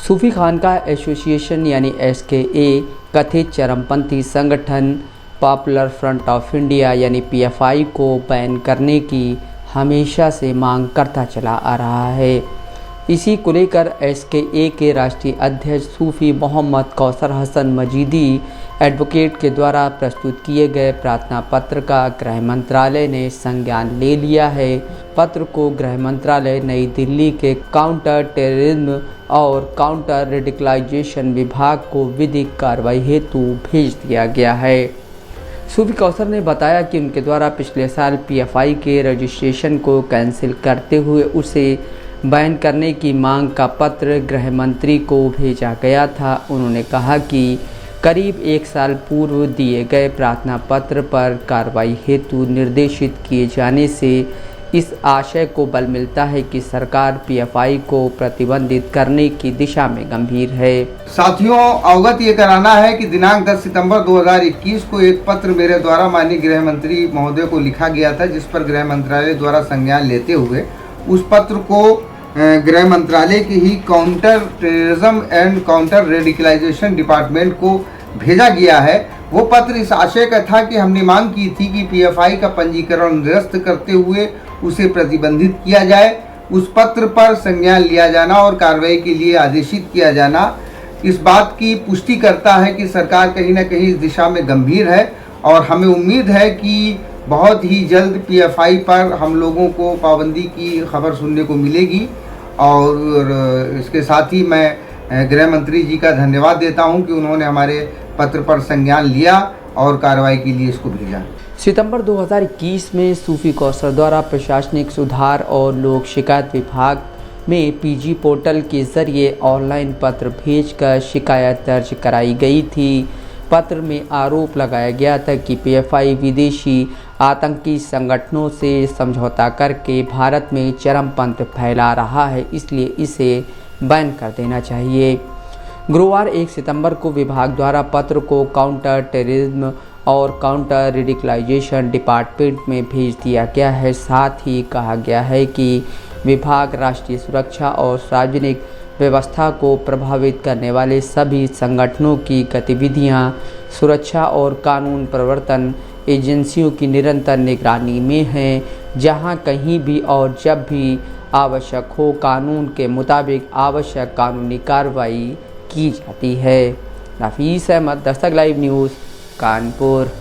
सूफी खानकाह association यानी SKA कथित चरमपंथी संगठन पॉपुलर फ्रंट ऑफ इंडिया यानी PFI को बैन करने की हमेशा से मांग करता चला आ रहा है। इसी को लेकर SKA के राष्ट्रीय अध्यक्ष सूफी मोहम्मद कौसर हसन मजीदी एडवोकेट के द्वारा प्रस्तुत किए गए प्रार्थना पत्र का गृह मंत्रालय ने संज्ञान ले लिया है। पत्र को गृह मंत्रालय नई दिल्ली के काउंटर टेररिज्म और काउंटर रेडिकलाइजेशन विभाग को विधिक कार्रवाई हेतु भेज दिया गया है। सूफी कौसर ने बताया कि उनके द्वारा पिछले साल PFI के रजिस्ट्रेशन को कैंसिल करते हुए उसे बैन करने की मांग का पत्र गृह मंत्री को भेजा गया था। उन्होंने कहा कि करीब 1 साल पूर्व दिए गए प्रार्थना पत्र पर कार्रवाई हेतु निर्देशित किए जाने से इस आशय को बल मिलता है कि सरकार PFI को प्रतिबंधित करने की दिशा में गंभीर है। साथियों, अवगत ये कराना है कि दिनांक 10 सितंबर 2021 को एक पत्र मेरे द्वारा माननीय गृह मंत्री महोदय को लिखा गया था, जिस पर गृह मंत्रालय द्वारा संज्ञान लेते हुए उस पत्र को गृह मंत्रालय की ही counter terrorism and counter radicalisation department को भेजा गया है। वो पत्र इस आशय का था कि हमने मांग की थी कि PFI का पंजीकरण निरस्त करते हुए उसे प्रतिबंधित किया जाए। उस पत्र पर संज्ञान लिया जाना और कार्रवाई के लिए आदेशित किया जाना इस बात की पुष्टि करता है कि सरकार कहीं न कहीं इस दिशा में गंभीर है और हमें उम्मीद है कि बहुत ही जल्द PFI पर हम लोगों को पाबंदी की खबर सुनने को मिलेगी। और इसके साथ ही मैं गृह मंत्री जी का धन्यवाद देता हूं कि उन्होंने हमारे पत्र पर संज्ञान लिया और कार्रवाई के लिए इसको भेजा। सितंबर 2021 में सूफी कौसर द्वारा प्रशासनिक सुधार और लोक शिकायत विभाग में PG पोर्टल के जरिए ऑनलाइन पत्र भेजकर शिकायत दर्ज कराई गई थी। पत्र में आरोप लगाया गया था कि PFI विदेशी आतंकी संगठनों से समझौता करके भारत में चरमपंथ फैला रहा है, इसलिए इसे बैन कर देना चाहिए। गुरुवार 1 सितंबर को विभाग द्वारा पत्र को काउंटर टेररिज्म और काउंटर रेडिकलाइजेशन डिपार्टमेंट में भेज दिया गया है। साथ ही कहा गया है कि विभाग राष्ट्रीय सुरक्षा और सार्वजनिक व्यवस्था को प्रभावित करने वाले सभी संगठनों की गतिविधियां सुरक्षा और कानून प्रवर्तन एजेंसियों की निरंतर निगरानी में हैं। जहां कहीं भी और जब भी आवश्यक हो कानून के मुताबिक आवश्यक कानूनी कार्रवाई की जाती है। नफीस अहमद, दस्तक लाइव न्यूज़, कानपुर।